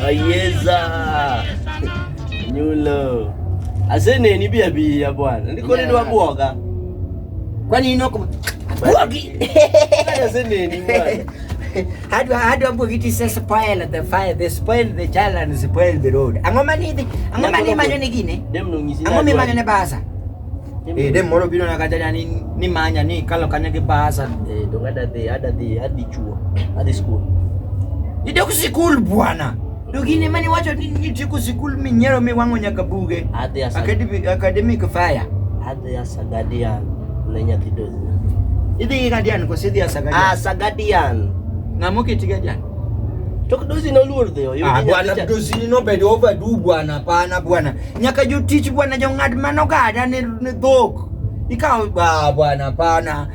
Ayeza. Nyulo. Asene ni bia bwana. Ndiko ni wabuoga. Kwani inoko buogi. Asene ni bwana. How do Bugiti say spoil the fire? They spoil the child and spoil the road. Angomani manyo ni gine. Angomi manyo ne bahasa. Dem moro bino na kaja ni manya ni kalau kanya ke bahasa. Dong ada di chuo. Ada school. Ndio ku school bwana. Dogine mani wacho ni ku school minyero mi wango nyaka buge. Academic fire. Ada ya Sagadian lenya tidozi. Idi Sagadian ko sidi ya Sagadian. Sagadian. Ngamo kitiga jan. Tok dozi no lurde yo. Bwana dozi ni no bedo over du bwana pana bwana. Nyaka you teach bwana jo ngad manogada ni dog. Ikaw ba bwana pana.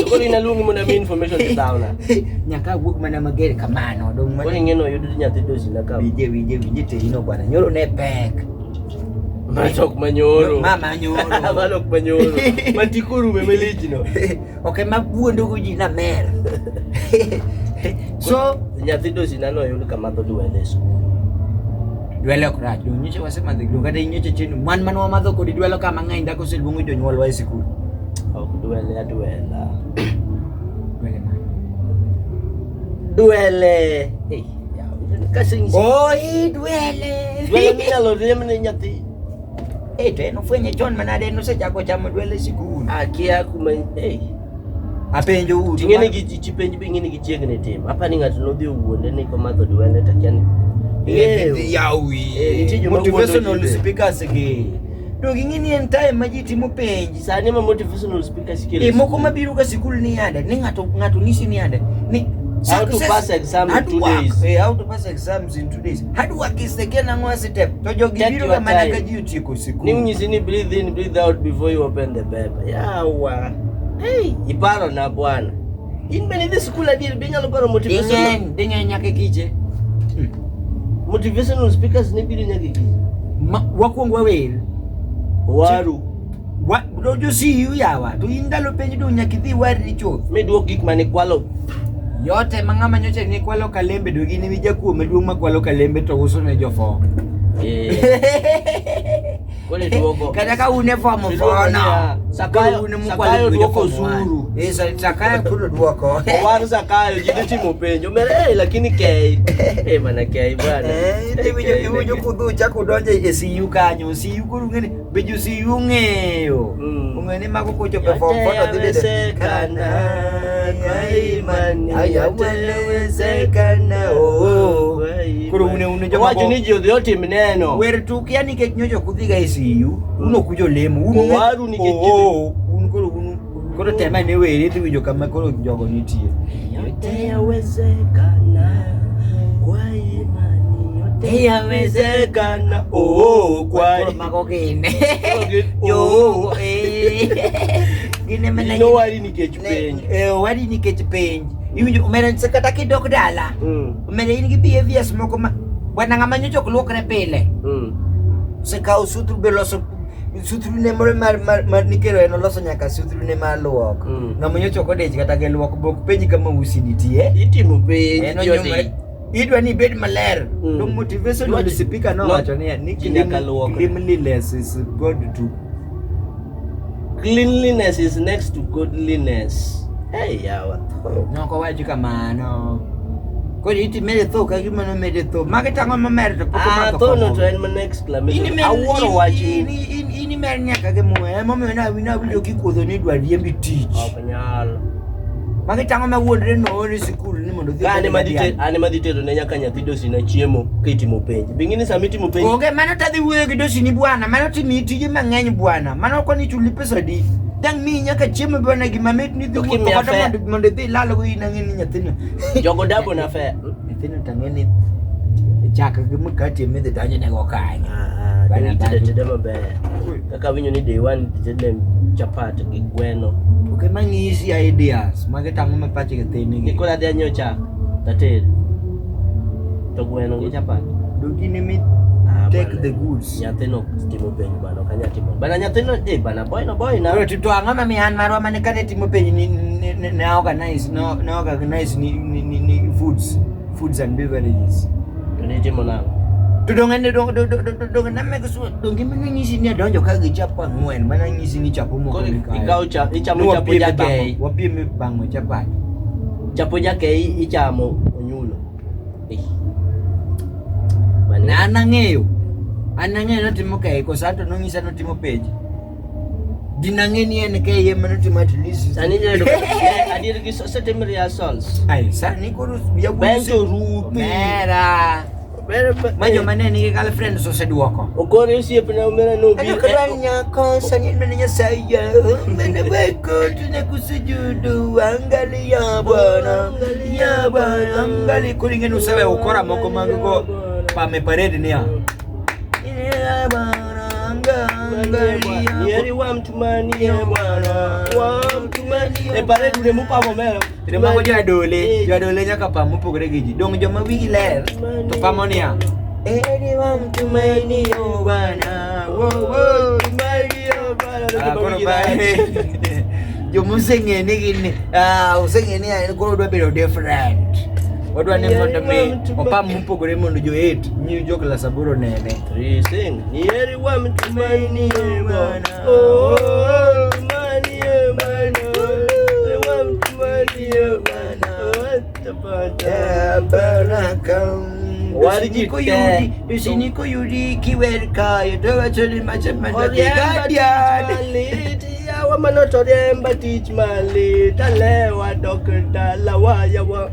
Ko ni nalungi mo na mi information ti tao na. Nyaka buk mana magere kamano dong. Ko ni ngeno yudu nyati dozi na ka. Wije te ino bwana. Nyoro ne pek. Masok manyoro. Mama nyoro. Malok manyoro. Matikuru memelichi no. Okay, mabuondo ko jina mer. So nyati dozi na no yudu kamato duele so. Duelo kra nyoche wasema dhiglo kada nyoche chini man wa madho ko duelo kama ngainda ko silbungu jonyuol wa sikul. Duele. Duele. Hey, ya kasing. Duele. Duele mina lo remne nyati. Teno fwenye John manade no se jako chamo duele sikul. Akia kuma Apenjo utu. Tingene gichipenji bingine gichiegene tim. Apa ni ngatu no dhi wuonde ni ko madho duele takiani. Yawi motivational speakers ge do gingini en time majiti mo penji sani ma motivational speakers skills moko mabiru ka sikul ni yanda ni ngato nisi ni yanda ni how to pass exam in 2 days how to pass exams in 2 days hard work is the kena ngwa step to jogi biru ka manaka jiuti ko sikul ni mnyizini breathe in breathe out before you open the paper yawa iparo na bwana in many this school adil binyalo paro motivational dingen nyake kiche motivational speakers ni bidu nyake kiche wakuongo wawel waru dojo si yu yawa to indalo penji do nyakidhi wari cho meduok gik mane kwalo yote mangama nyoche ni kwalo kalembe do gini wija kuo meduong makwalo kalembe to uso ne jofo kole duogo kada ka une form fona sakayo mukwalo duoko zuru sakayo kulo duoko waru sakayo jide timo penjo mere lakini kei mana kei bwana wijo kudu chako donje e siyu kanyo siyu kuru ngene beju siyu ng'eyo ngene mako kocho pe form fona dhide kana imani ayawezekana kuru une jo wacho ni ji odhi otim neno wer tuki yani ke nyocho kudhiga e siyu uno kujo lemo uno waru ni ke koro tema ne were dhi winjo kama koro jogo nitie yote yawezekana kwa imani yote yawezekana kwa mago gine yo gine mena no wari ni ke penj wari ni ke penj iwinjo umere sekata kidok dala umere in gi behaviors moko bwana ngama nyocho luokre pile sekao sutru beloso sutru ne more mar nikero eno loso nyaka sutru ne mar luok ngama nyocho kodej kata ge luok bok penji kama usinitie itimo penj jodi idwa ni bed maler to motivation speaker no wacho ni cleanliness is good to cleanliness is next to godliness yawa noko wacho kamano ko iti mere to ka gima no mere to magetango mamer to poko to no to en next exclamation aworo wachi ini mer nyaka ge moe momo na winjo kikudho ni dwa riembi tich oknyal magetango mawuondre no ri sikul ni mondo dhi ane maditero ne nyaka nyathi dosi na chiemo kitimo penj bingine samitimo penj oge mano tadhi wuoyo gi dosi ni bwana mano timi tije mang'eny bwana mano ko ni chuli pesa di dang mi nyaka chiemo bwana gima mit ni dhi wuotho mondo dhi lalo go ina ng'eni nyathino jogo dabo na fe nyathino tang'eni chaka gi mkati medhi donjo nego kanyo bana tede maber kaka winyo ni day one tede chapat gi gweno oke mang'isi ideas magetang'o mapache gi thini gi kola dhi anyocha tated to gweno gi chapat dogini mi take the goods nyathino timo penj bana kanya timo bana nyathino bana boy na ro to ang'ama mi an marwa mane kane timo penj ni organize ni foods and beverages timo nang. To dongan name ko dongi manangisi ni donjo ka gichapa ngwen manangisi ni chapo mo Ko ko ikaw ichamo chapo jake. wapi me bango chapa Chapo jake ichamo onyulo. na anang'eyo notimo kae ko sato nong'isa notimo page dinang'eni en kae ema notimo at least Sani je adir gi setimo rehearsals. ai sani ko ya Bento rupi. mera majo maneni ki girlfriend so seduoko Okore osiep na umena no bi. ayo kalanya ko sani menenya saya mena beko tunakusujudu angalia bwana ya bwana angali kulingeni usawe ukora moko mango pame parade nia ya bwana angalia Yeri wa mtumani ya bwana. Wa mtumani. Parade ne mupa momero. Mago jadole nyaka pamupogore gi ji dong joma wigi ler to pamonia eri wa mtumaini yo bwana wo Mtumani ya bwana. kono bae jomo seng'eni gini useng'eni en koro dwa bedo different wadwa ni mondo mi opam mupogore mondo joet nyi jo klas aboro nene Sing. Yeri wa mtumaini ya bwana. Mtumani ya bwana. Dusiniko yudi kiwerka yotoga choli machamanda Ya wamanotoriemba teach mali talewa dokta lawaya wa.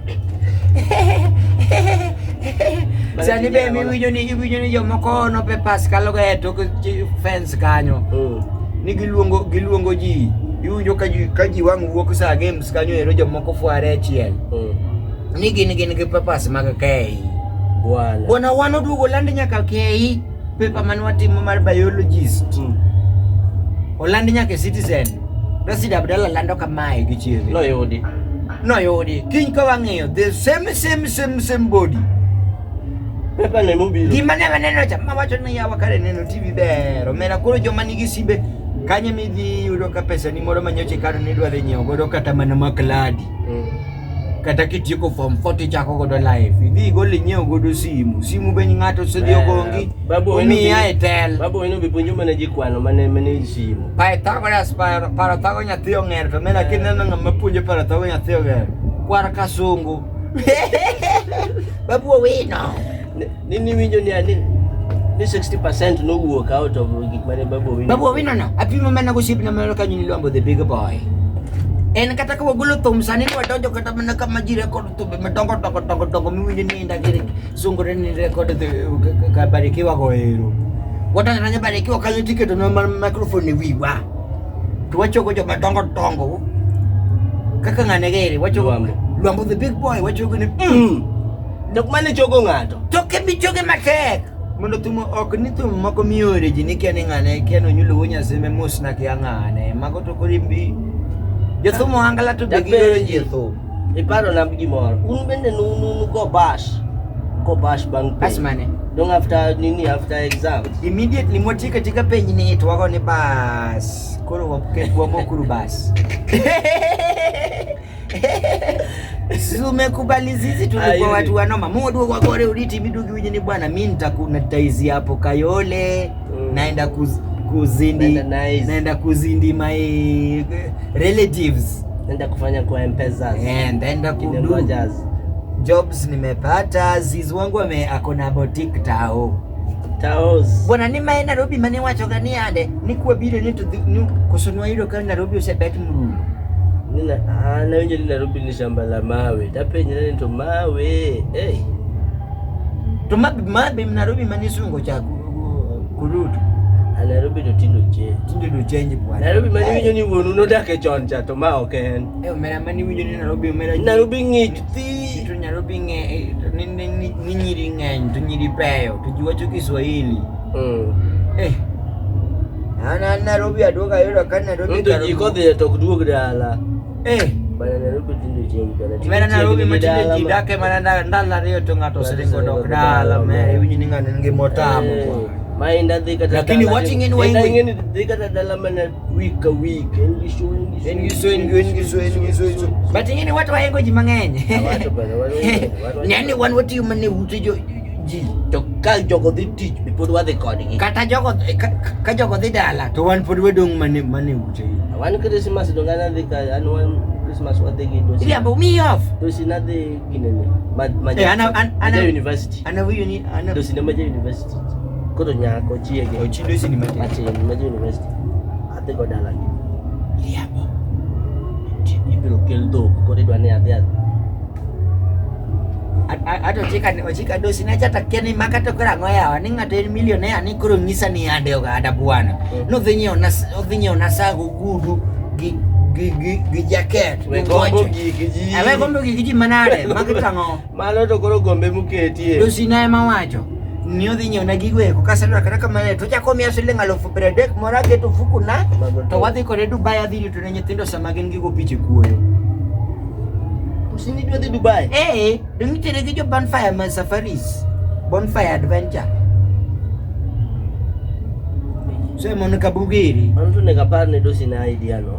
Sani be mi wijo ni jomoko no pe Pascal go eto fence kanyo ni giluongo ji iwinjo ka ji wang' wuok sa games kanyo ero jomoko fuare achiel ni gin gi papas mag KEI bwana wan oduogo land nyaka KEI paper man watimo mar biologist olandi nyaka Citizen Rashid Abdalla lando kamae gi chiege noyudi kiny ka wang'iyo the same body Pepa ne mobile. gima ne waneno cha mawacho ni yawa kare neno TV bero mena koro joma nigi simbe kanye midhi yudo ka pesa ni moro manyoche kano ni dwa dhi nyiewo godo kata mana makladi kata kitieko form 40 chako godo live idhi gole nyiewo godo simu be ng'ato sedhi ogongi omiya etel Babu ino bipunjo mana jikwano mane simu. Pythagoras para thago nyathi ong'er to mena kineno ng'ama puonjo para thago nyathi ong'er kwar kasungu babu owino Nini winjo ni 60% no work out of gik mane babu wino no apimo mana gosip na mero kanyo nilwambo the big boy en kata ka wagolo thum sani ni wadonjo kata mana kama ji record thumbe madongo miwinjo ni inda giri sungore ni record ka Barikiwa go ero watananya Barikiwa kanyo tiketo no microphone wiwa to wachoko jo madongo kaka ng'ane gere wachoko Lwambo the big boy wachoko ni Dok mane chogo ng'ato. toke bichoge matek mondo thumo ok ni thum moko miore ji ni kia ni ng'ane kia no nyulo nyaseme mos na kia ng'ane mago to korimbi jothumo angala to be giyore ji thum Iparo na gimoro. Un bende nunu go bash bang pay. bas mane Don't after exams. immediately motika tika penj ni twago ni bas koro wamokuru bas Sumekubali zizi tulikuwa watu wanoma modu wagore uliti midugi wije ni bwana mimi nitakuzi hapo Kayole naenda kuzindi my relatives Naenda kufanya kwa M-Pesa. Naenda kudu jobs nimepata zizi wangu akona boutique taos bwana ni mae Nairobi mane wacho gani ade ni kwa bile ni kusonwa hilo kana Nairobi usebet mrulu na winjo ni Nairobi ni shamba la mawe. Tapenye nani to mawe. To mabe Nairobi manisungo cha kurutu. Nairobi to tindo change bwana. Nairobi mani winjo ni wonu no dake chon cha to ma oken. Omera mani winjo ni Nairobi ng'ich thi. To Nairobi ni nyiri ng'eny to nyiri beyo to ji wacho Kiswahili. Ana Nairobi aduoga yoro kan Nairobi to ji kodhi to duog dala. Bana Nairobi tindo change. Mera Nairobi matinde ji dake mana ndala riyo to ng'ato seringo dok dala mera winjo ni ng'ane ngi motamo Mainda dhika ta lakini watching in way ingeni dhika ta dalam mana week engisho but ingeni watu wahengo ji mang'eny watu nani wan wati mane utejo ji. To ka jogo dhi tich bipod wadhi kodgi. Kata jogo ka jogo dhi dala to wan pod wadong mane ute. Wan Christmas dong ana dhi ka an wan Christmas wadhi gi dosi. Iriambo mi off. Dosi na dhi ginene. Ana university. Ana Dosi na maja university. Koro nyako chiege. Ochi dosi ni mate. Ache maja university. Adhi go dala gi. Iriambo. Ibiro kel dhok koro idwa ni adhi Ato chika dosi na chata kiani makato kora ngoya ni ng'ato en millionaire ni koro ng'isa ni ade ogada bwana. No dhinyo na sago gudu gi jacket. We gombo gi ji. Awe gombo gi ji manade magitango. Malo to koro gombe muketie. Dosi na ema wacho. Ni odhinyo na gigo eko kasalwa kata kamane to chako miya siling 30,000 mora keto fuku na to wadhi kode Dubai adhi to ne nyithindo sama gin gigo piche kuoyo. Sini dua di Dubai. Demi tere ke jo Bonfire Man Safaris. Bonfire Adventure. So mon kabugiri. Antu ne kapar ne dosi na idea no.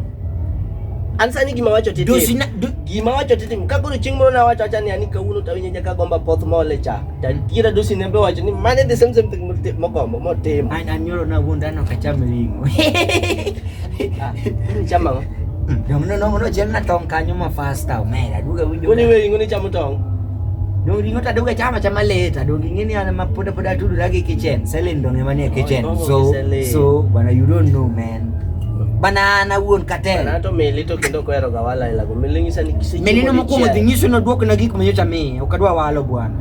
Ansani gima wacho tete. Dosi na gima wacho tete. Kakuru chingmo na wacho acha ni anika uno tawinye jaka gomba poth mole cha. Tira dosi ne be wacho ni mane the same thing mogombo motem. Ana nyoro na wunda no kacham lingo. Chama. No jenna tong kanyo ma fasta omera duga winjo. Kuni we ngoni chamo tong. No ringo ta duga chama leta do ngini ana mapoda tudu lagi kitchen. Selling dong emane kitchen. So bana you don't know man. Banana won katel. Bana to meli to kendo ko ero gawala ila go melingisa ni kisi. Melino mokumo dhinyiso no duok na gik manyocha me okadwa walo bwana.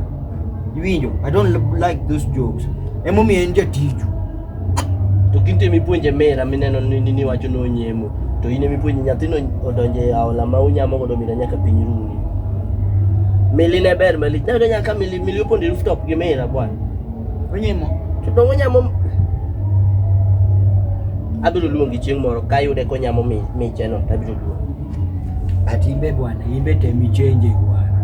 Iwinjo I don't like those jokes. Emo mi enja tiju. To kinte mi puonje mera mineno ni wacho no nyemo. To ine mipuonji nyathino odonje aola ma unyamo godo mina nyaka piny runi. Meli ne ber meli. Nyaka nyaka meli opondi rooftop gi mera bwana. Onyemo. To dong onyamo. Abiro luongi chieng' moro ka yude ko nyamo miche no abiro luongi. Atimbe bwana, imbe temi change bwana.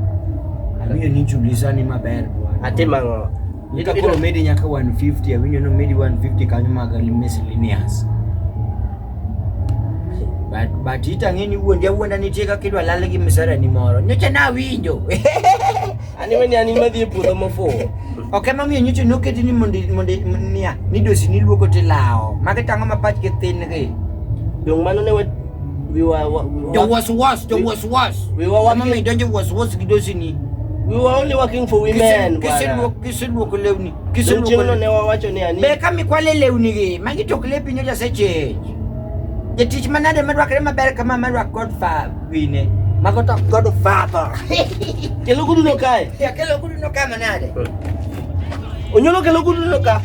Amiyo ni chulisani maber bwana. Atimang'o. Ita koro medi nyaka 150, awinjo no medi 150 kanyo maga miscellaneous. But ita ngeni wuonda nitie kaka idwa lal gi misara ni moro. Nyocha na winjo. Ani madhi puodho mofo. Okay mamiyo nyocha noketi ni mondi niya ni dosi ni luoko tilao. Mage tango mapach ke thin gi. Dong mano ne we were was. We were working. Mami donje was gi dosi ni. We were only working for women. Kisi luoko lewni. Chieng'no ne wawacho ni ani. Be kami kwale lewni gi. Magi tok lepi nyocha seche. Jatich manade madwakre maber kama madwak Godfather wine. Mago to Godfather. Kelo gudu no kae. Ya kelo gudu no kama nade. Onyolo kelo gudu no ka.